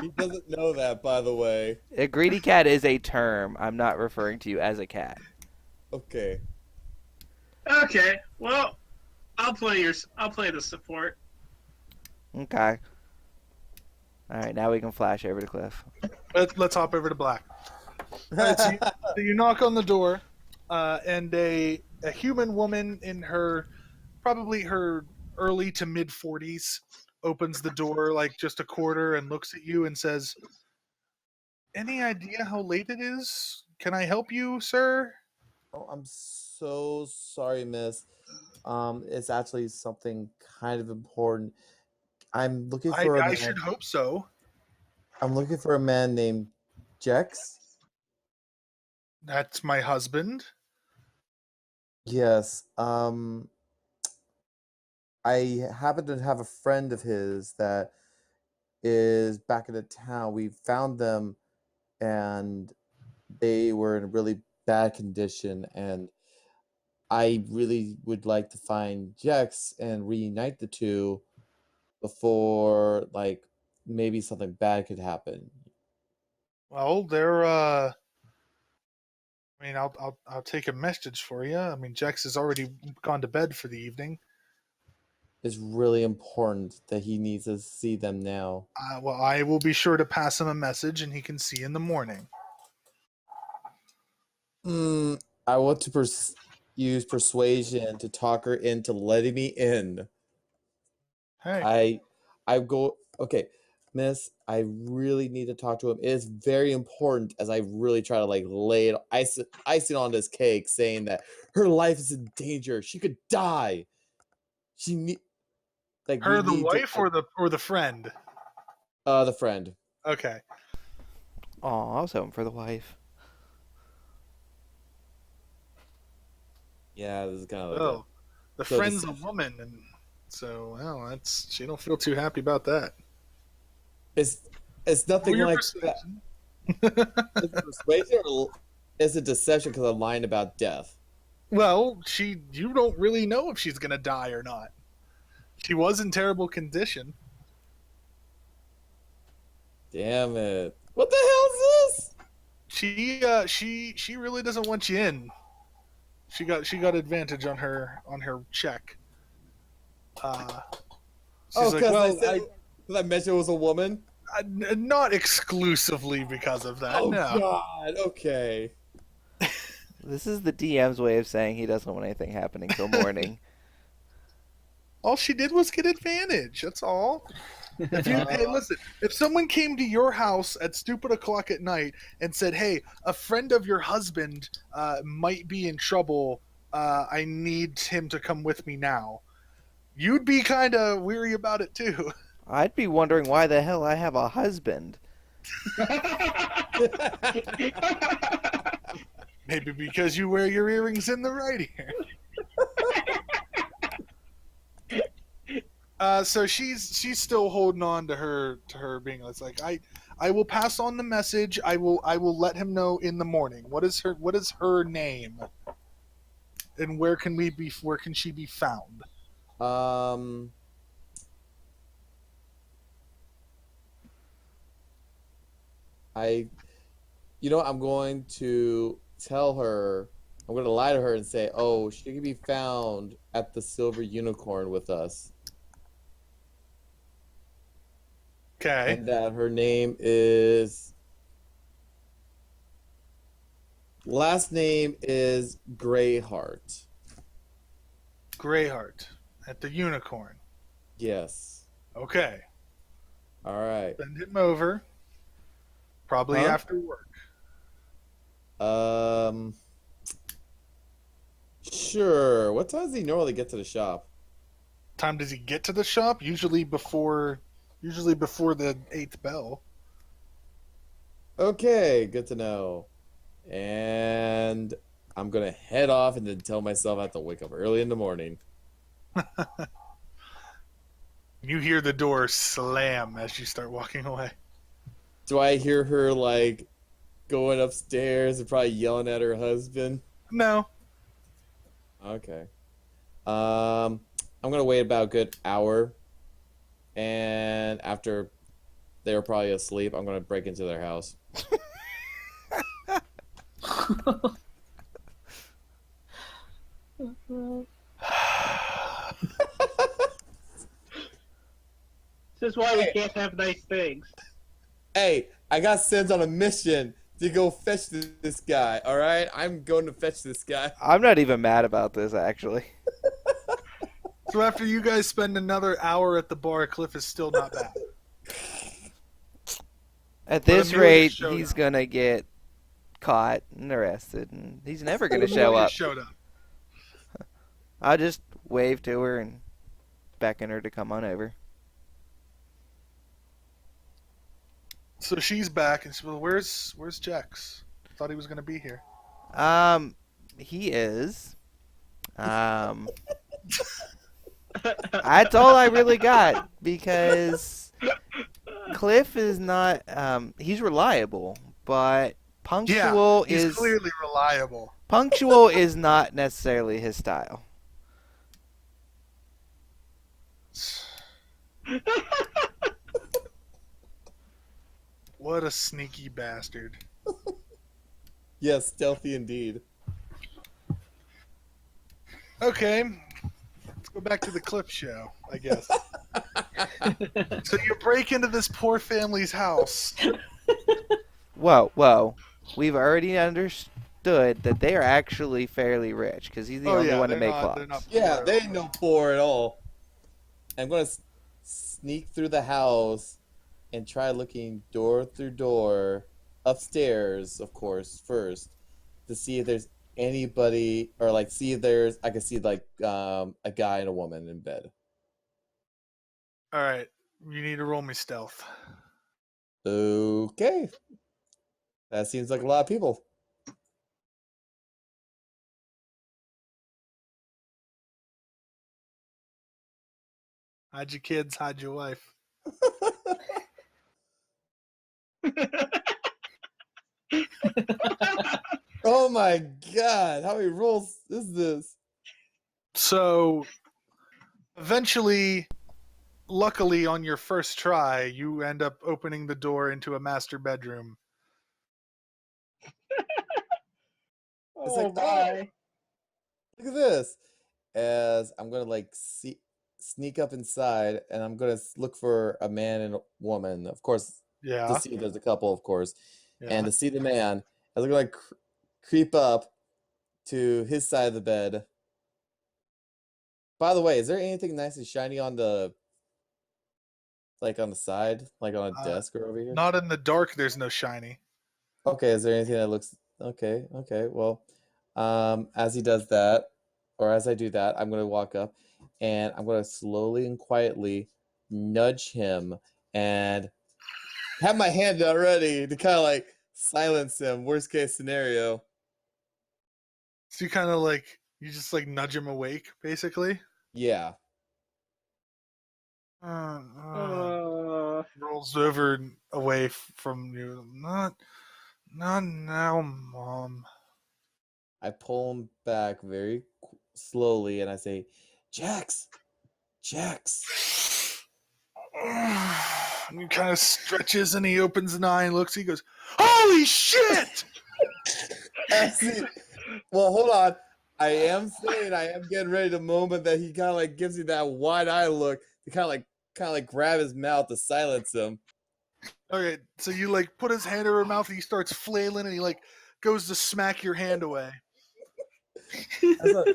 He doesn't know that, by the way. A greedy cat is a term. I'm not referring to you as a cat. Okay. Okay, well, I'll play the support. Okay. All right, now we can flash over to Cliff. Let's hop over to Black. All right, so you knock on the door, and a human woman in her probably her early to mid 40s opens the door like just a quarter and looks at you and says, "Any idea how late it is? Can I help you, sir?" Oh, I'm so sorry, miss. It's actually something kind of important. I'm looking I, for a I man. should hope so. I'm looking for a man named Jex. That's my husband. Yes. I happen to have a friend of his that is back in the town. We found them and they were in a really bad condition, and I really would like to find Jex and reunite the two before like maybe something bad could happen. Well, they're I mean, I'll take a message for you. I mean, Jex has already gone to bed for the evening. It's really important that he needs to see them now. Well, I will be sure to pass him a message, and he can see in the morning. I want to use persuasion to talk her into letting me in. Hey, I go, okay, miss, I really need to talk to him. It is very important as I really try to like lay it icing on this cake, saying that her life is in danger. She could die. She need like we her the need to wife or the friend? the friend. Okay. Aw, I was hoping for the wife. Yeah, this is kind of like Oh, the so friend's a deception. woman, and so well, that's she don't feel too happy about that. It's Roll nothing your like that. persuasion. Is it persuasion or is it deception because I'm lying about death? Well, you don't really know if she's gonna die or not. She was in terrible condition. Damn it. What the hell is this? She really doesn't want you in. She got advantage on her check. She's like, Because well, I mentioned it was a woman? not exclusively because of that. Oh No, god, okay. This is the DM's way of saying he doesn't want anything happening till morning. all she did was get advantage. That's all. Hey, listen, if someone came to your house at stupid o'clock at night and said, "Hey, a friend of your husband might be in trouble. I need him to come with me now," you'd be kind of weary about it too. I'd be wondering why the hell I have a husband. Maybe because you wear your earrings in the right ear. So she's still holding on to her being like I will pass on the message. I will let him know in the morning. What is her name? And where can she be found? um I I'm going to tell her, I'm going to lie to her and say, "Oh, she can be found at the Silver Unicorn with us." Okay. And that her name is last name is Greyheart. Greyheart at the Unicorn. Yes. Okay. All right. Send him over. Probably Huh? after work. Sure. What time does he normally get to the shop? Time does he get to the shop? Usually before the 8th bell. Okay, good to know. And I'm gonna head off and then tell myself I have to wake up early in the morning. You hear the door slam as you start walking away. Do I hear her like going upstairs and probably yelling at her husband? No. Okay. I'm gonna wait about a good hour, and after they were probably asleep, I'm gonna break into their house. This is why we can't have nice things. Hey, I got sent on a mission to go fetch this guy. All right, I'm going to fetch this guy. I'm not even mad about this, actually. So after you guys spend another hour at the bar, Cliff is still not back. At But this Amelia rate, showed he's up. gonna get caught and arrested, and he's never But gonna show Amelia up. showed up. I'll just wave to her and beckon her to come on over. So she's back, and she says, well, where's Jax? Thought he was going to be here. He is. That's all I really got because Cliff is not. He's reliable, but punctual He's is clearly reliable. punctual is not necessarily his style. What a sneaky bastard. Yes, stealthy indeed. Okay, let's go back to the Cliff show, I guess. So you break into this poor family's house. Whoa. We've already understood that they are actually fairly rich because he's the only one to they're make not- they're clocks. not poor Yeah, at they all. ain't no poor at all. I'm gonna sneak through the house and try looking door through door, upstairs, of course, first, to see if there's anybody, or like see if there's I can see like a guy and a woman in bed. All right, you need to roll me stealth. Okay, that seems like a lot of people. Hide your kids, hide your wife. Oh my god, how many rolls is this? So eventually, luckily on your first try, you end up opening the door into a master bedroom. It's like, oh, look at this. As I'm gonna like sneak up inside, and I'm gonna look for a man and a woman, of course, to Yeah. see if there's a couple, of course, Yeah. and to see the man. As I'm gonna creep up to his side of the bed. By the way, is there anything nice and shiny on the, like on the side, like on a desk or over here? Not in the dark, there's no shiny. Okay, is there anything that looks okay? Okay, well, as he does that, or as I do that, I'm gonna walk up and I'm gonna slowly and quietly nudge him and have my hand out ready to kind of like silence him. Worst case scenario. So you kind of like, you just like nudge him awake, basically. Yeah. Rolls over and away from you. Not now, Mom. I pull him back very slowly and I say, Jax! Jax! And he kind of stretches and he opens an eye and looks. He goes, "Holy shit!" Well, hold on. I am saying I am getting ready the moment that he kind of like gives you that wide eye look to kind of like grab his mouth to silence him. Okay, so you like put his hand over her mouth and he starts flailing and he like goes to smack your hand away. I thought,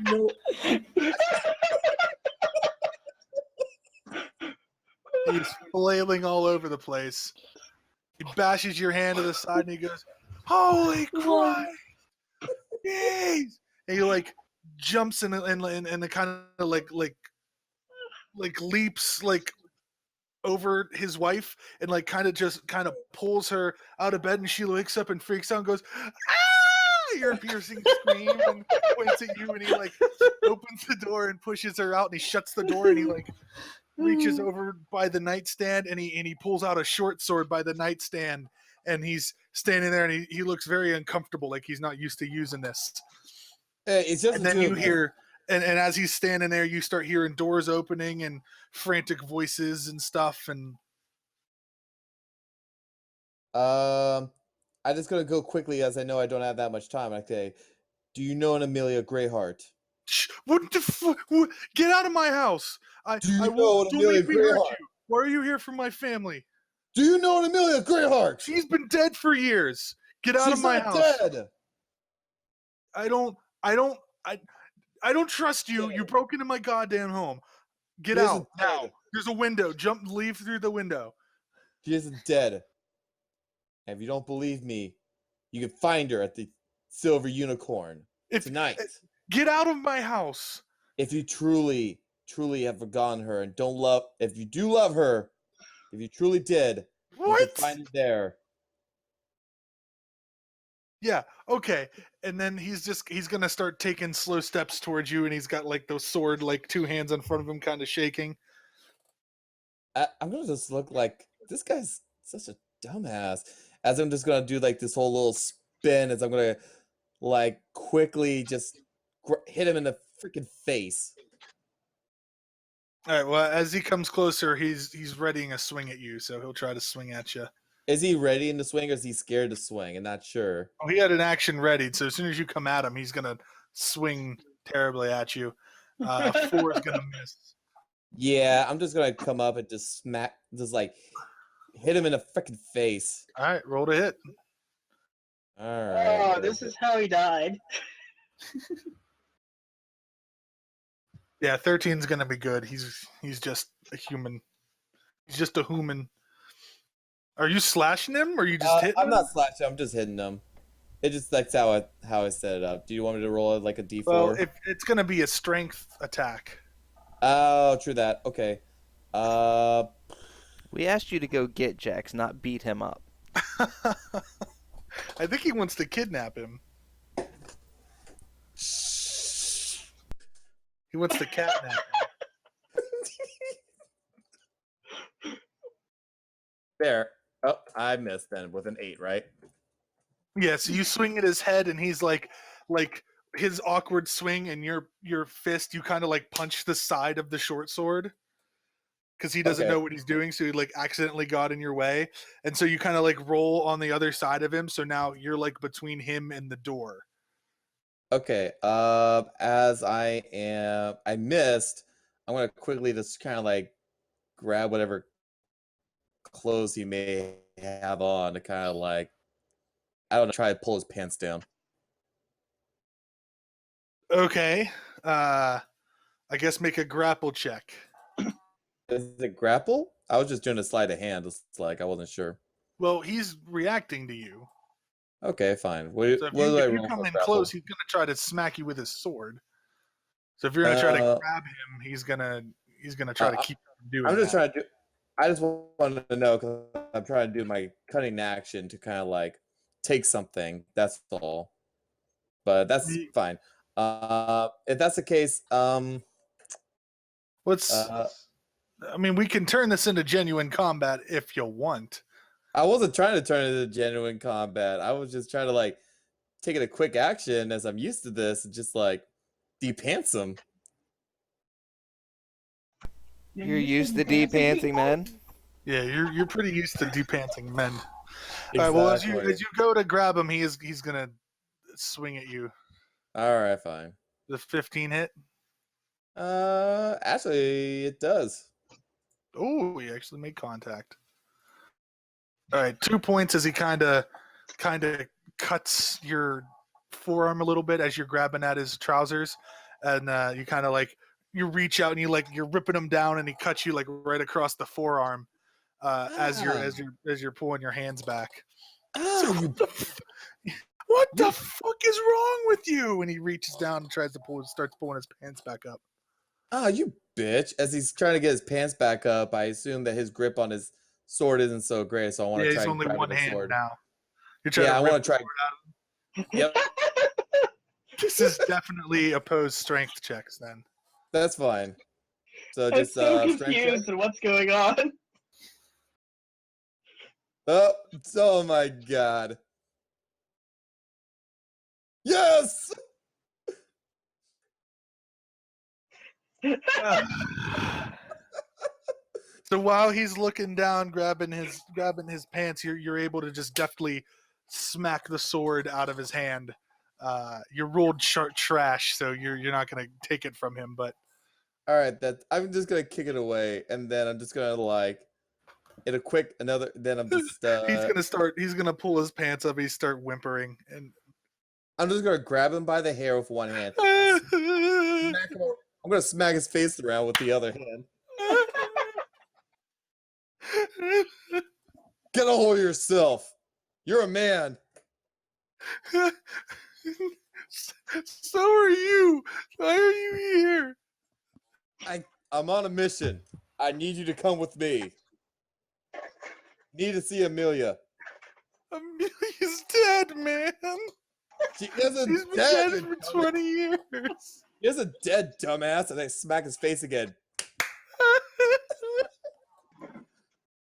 no. He's flailing all over the place. He bashes your hand to the side and he goes, "Holy Christ! Jeez!" And he like jumps and kind of like leaps like over his wife and like kind of pulls her out of bed and she wakes up and freaks out and goes, "Ah!" Your piercing scream and points at you and he like opens the door and pushes her out and he shuts the door and he like reaches over by the nightstand and he pulls out a short sword by the nightstand and he's standing there and he looks very uncomfortable, like he's not used to using this. Hey, it's just And then you hear and as he's standing there you start hearing doors opening and frantic voices and stuff. And I'm just gonna go quickly as I know I don't have that much time. Okay, do you know an Amelia Greyheart? what the fuck? Get out of my house! Do you I know will, an don't Amelia make me hurt Greyheart? you. Why are you here for my family? Do you know an Amelia Greyheart? She's been dead for years. Get out She's of my not house. dead. I don't trust you. You broke into my goddamn home. Get She out isn't now. dead. There's a window. Leave through the window. She isn't dead. And if you don't believe me, you can find her at the Silver Unicorn tonight. Get out of my house. If you truly have forgotten her and don't love, if you do love her, if you truly did, you can What? find her there. Yeah, okay. And then he's gonna start taking slow steps towards you, and he's got like those sword, like 2 hands in front of him, kind of shaking. I'm gonna just look like this guy's such a dumbass. As I'm just gonna do like this whole little spin, as I'm gonna like quickly just hit him in the freaking face. All right. Well, as he comes closer, he's readying a swing at you, so he'll try to swing at you. Is he ready in the swing, or is he scared to swing and not sure? Oh, he had an action readied, so as soon as you come at him, he's gonna swing terribly at you. 4 is gonna miss. Yeah, I'm just gonna come up and just like hit him in the freaking face. All right, roll to hit. All right. Oh, this is how he died. Yeah, 13's gonna be good. He's just a human. He's just a human. Are you slashing him, or are you just hitting I'm him? not slashing. I'm just hitting him. It just that's how I set it up. Do you want me to roll it like a d4? Well, it's gonna be a strength attack. Oh, true that. Okay. We asked you to go get Jax, not beat him up. I think he wants to kidnap him. He wants to catnap him. There. Oh, I missed then with an 8, right? Yeah, so you swing at his head, and he's like his awkward swing, and your fist, you kind of like punch the side of the short sword because he doesn't Okay. know what he's doing, so he like accidentally got in your way, and so you kind of like roll on the other side of him. So now you're like between him and the door. Okay. As I missed. I'm gonna quickly just kind of like grab whatever clothes he may have on to kind of like, I don't know, try to pull his pants down. Okay, I guess make a grapple check. Is it grapple? I was just doing a sleight of hand. It's like I wasn't sure. Well, he's reacting to you. Okay, fine. What So if do I you roll come for in grapple? close, he's gonna try to smack you with his sword. So if you're gonna try to Uh, grab him, he's gonna try to keep from doing I'm just that. trying to do. I just wanted to know because I'm trying to do my cutting action to kind of like take something. That's all. But that's fine. If that's the case, I mean, we can turn this into genuine combat if you want. I wasn't trying to turn it into genuine combat. I was just trying to like take it a quick action as I'm used to this and just like de-pants him. You're used to de-pantsing men? Yeah, you're pretty used to depantsing men. All right, well, as you go to grab him, he's gonna swing at you. All right, fine. The 15 hit. Actually, it does. Oh, he actually made contact. All right, 2 points as he kind of cuts your forearm a little bit as you're grabbing at his trousers, and you kind of like you reach out and you're ripping him down, and he cuts you like right across the forearm as you're pulling your hands back. Oh, What the fuck is wrong with you? And he reaches down and starts pulling his pants back up. Oh, you bitch. As he's trying to get his pants back up, I assume that his grip on his sword isn't so great, so I want to try he's only grabbing one the hand sword. now. You're Yeah, I want want to try. Yep, This is definitely opposed strength checks then. that's fine. So I'm just so strength check. confused at what's going on. Oh my god. Yes! So while he's looking down, grabbing his pants, you're able to just deftly smack the sword out of his hand. You rolled sharp trash, so you're not gonna take it from him. But All right, I'm just gonna kick it away, and then I'm just gonna like in a quick another. Then I'm just He's gonna pull his pants up. He start whimpering, and I'm just gonna grab him by the hair with one hand. Smack him. I'm gonna smack his face around with the other hand. Get a hold of yourself. You're a man. So are you. Why are you here? I'm on a mission. I need you to come with me. Need to see Amelia. Amelia's dead, man. She isn't He's been dead. dead for 20 years. He isn't dead, dumbass. And I smack his face again.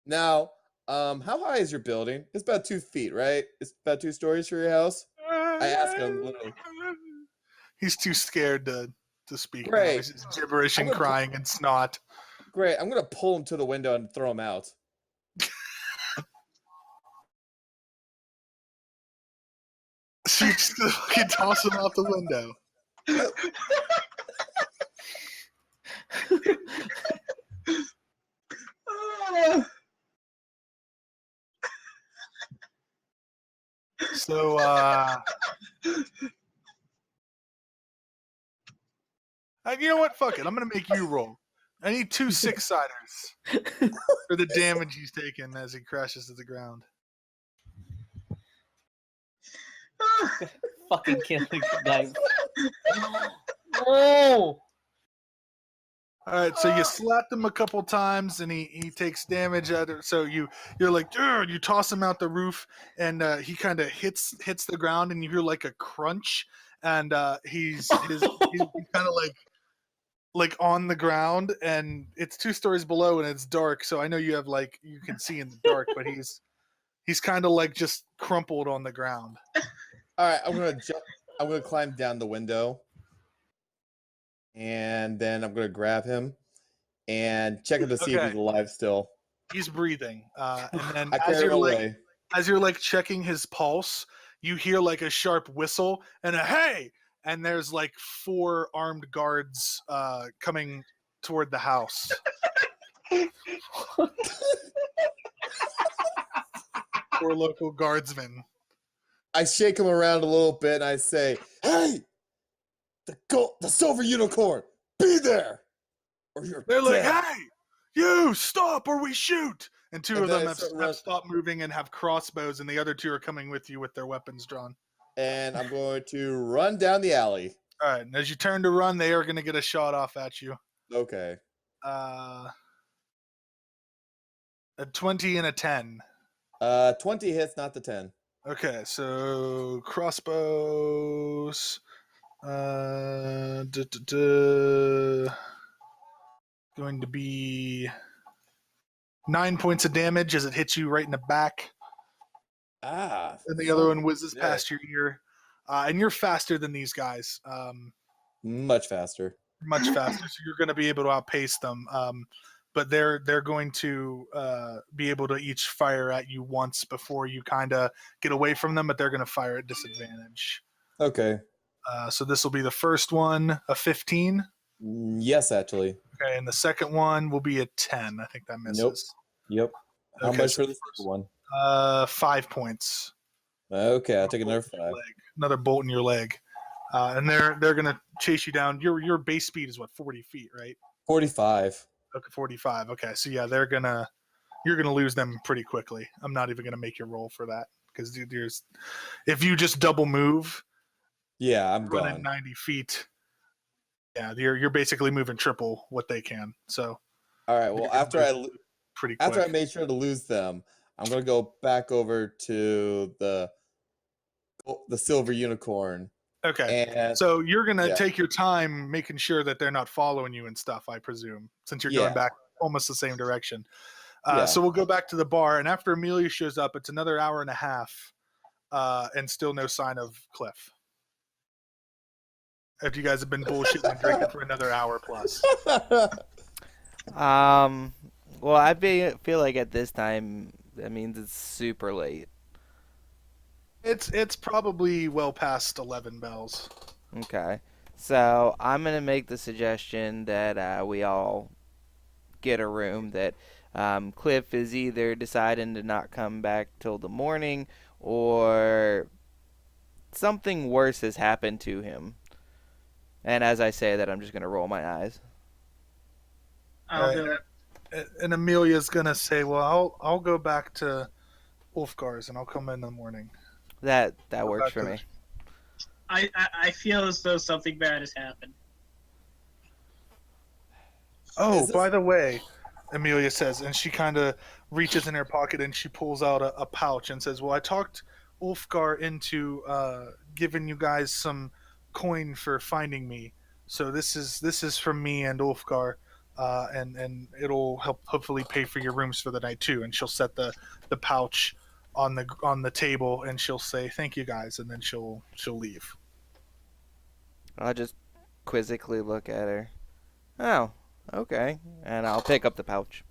Now, how high is your building? It's about 2 feet, right? It's about 2 stories for your house. I ask him literally. He's too scared to speak. Great. Now. He's just gibberish and I'm gonna- crying and snot. Great. I'm gonna pull him to the window and throw him out. So you just gonna fucking toss him out the window. So, you know what? Fuck it. I'm gonna make you roll. I need 2 6-siders for the damage he's taken as he crashes to the ground. Fucking killing the guy. No! All right, so you slapped him a couple times, and he takes damage at it. So you're like, "Ugh," you toss him out the roof, and he kind of hits the ground, and you hear like a crunch, and he's kind of like on the ground, and it's 2 stories below, and it's dark. So I know you have like you can see in the dark, but he's kind of like just crumpled on the ground. All right, I'm gonna climb down the window, and then I'm gonna grab him and check him to see if Okay. he's alive still. He's breathing, and then I carry him away. as you're like checking his pulse, you hear like a sharp whistle and a hey, and there's like 4 armed guards coming toward the house. 4 local guardsmen. I shake him around a little bit and I say, "Hey, the silver unicorn, be there, or you're They're like, dead." hey, you stop or we shoot. And 2 And of then them I have start running. stopped moving and have crossbows, and the other 2 are coming with you with their weapons drawn. And I'm going to run down the alley. All right, and as you turn to run, they are going to get a shot off at you. Okay. A 20 and a 10. 20 hits, not the 10. Okay, so crossbows. Going to be 9 points of damage as it hits you right in the back, Ah. and the other one whizzes Yeah. past your ear. And you're faster than these guys, Much faster. much faster. So you're going to be able to outpace them. But they're going to be able to each fire at you once before you kind of get away from them. But they're going to fire at disadvantage. Okay. So this will be the first one, a 15. Yes, actually. Okay, and the second one will be a 10. I think that misses. Nope. Yep. How Okay, much so for the second one? 5 points. Okay, I'll take another 5. Another bolt in your leg. And they're gonna chase you down. Your base speed is what, 40 feet, right? 45. Okay, 45. Okay, so yeah, you're gonna lose them pretty quickly. I'm not even gonna make your roll for that because if you just double move, Yeah, I'm running gone. 90 feet. Yeah, you're basically moving triple what they can. So All right. Well, you're gonna after I lose pretty quick. after I made sure to lose them, I'm gonna go back over to the silver unicorn. Okay. And So you're gonna yeah. take your time making sure that they're not following you and stuff, I presume, since you're Yeah. going back almost the same direction. Yeah. So we'll go back to the bar, and after Amelia shows up, it's another hour and a half, and still no sign of Cliff. After you guys have been bullshitting and drinking for another hour plus. Well, I feel like at this time that means it's super late. It's probably well past 11 bells. Okay. So I'm gonna make the suggestion that we all get a room that Cliff is either deciding to not come back till the morning, or something worse has happened to him. And as I say that, I'm just gonna roll my eyes. I'll do it. And Amelia's gonna say, "Well, I'll go back to Ulfgar's and I'll come in the morning." That Go works back for to me. I feel as though something bad has happened. Oh, Is this- by the way, Amelia says, and she kind of reaches in her pocket and she pulls out a pouch and says, "Well, I talked Ulfgar into giving you guys some coin for finding me. So this is from me and Ulfgar, and it'll help hopefully pay for your rooms for the night too." And she'll set the pouch on the table and she'll say, "Thank you guys," and then she'll leave. I'll just quizzically look at her. Oh, okay. And I'll pick up the pouch.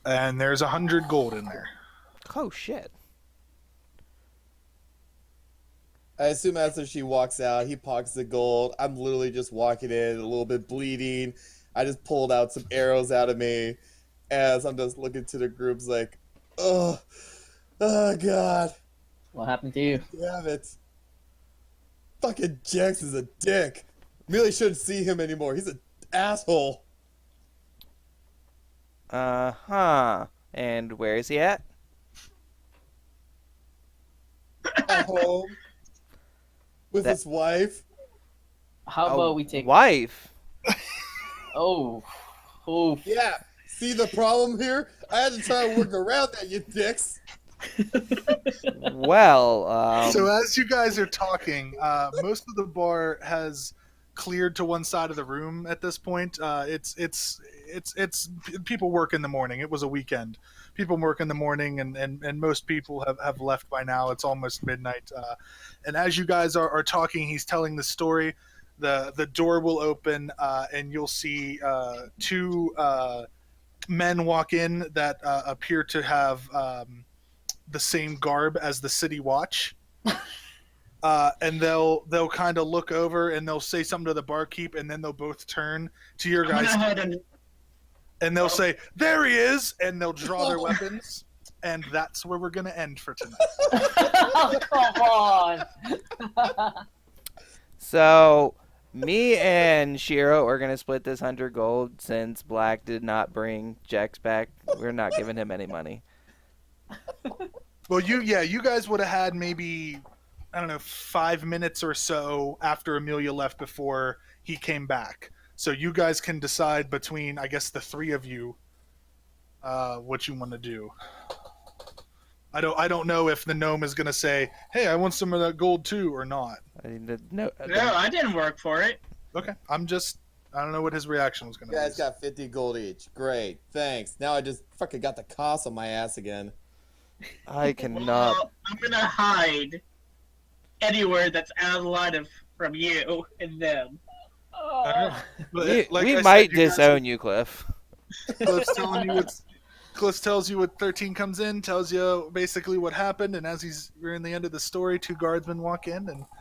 And there's 100 gold in there. Oh, shit. I assume after she walks out, he pockets the gold. I'm literally just walking in, a little bit bleeding. I just pulled out some arrows out of me as I'm just looking to the groups like, oh God, What happened to you? damn it. Fucking Jax is a dick. Really shouldn't see him anymore. He's an asshole. Uh-huh. And where is he at? At home with That- his wife. How about we take? Wife? Oh, oh. Yeah. See the problem here? I had to try and work around that, you dicks. Well, So as you guys are talking, most of the bar has cleared to one side of the room at this point. It's people work in the morning. It was a weekend. People work in the morning, and most people have left by now. It's almost midnight. And as you guys are talking, he's telling the story. The door will open, and you'll see two men walk in that appear to have the same garb as the city watch. And they'll kind of look over and they'll say something to the barkeep, and then they'll both turn to your I'm gonna guys head and they'll say, "There he is," and they'll draw their weapons, and that's where we're gonna end for tonight. Come on. so me and Shiro are gonna split this 100 gold since Black did not bring Jax back. We're not giving him any money. Well, you guys would have had maybe, I don't know, 5 minutes or so after Amelia left before he came back. So you guys can decide between, I guess, the three of you, what you want to do. I don't know if the gnome is gonna say, "Hey, I want some of that gold too," or not. I mean, No, I didn't work for it. Okay, I don't know what his reaction was gonna You guys be. got 50 gold each. Great. Thanks. Now I just fucking got the cost on my ass again. I cannot. Well, I'm gonna hide anywhere that's out of line from you and them. I don't know. But We, like we I said, might you guys- disown you, Cliff. Cliff tells you what 13 comes in, tells you basically what happened, and as you're in the end of the story, two guardsmen walk in and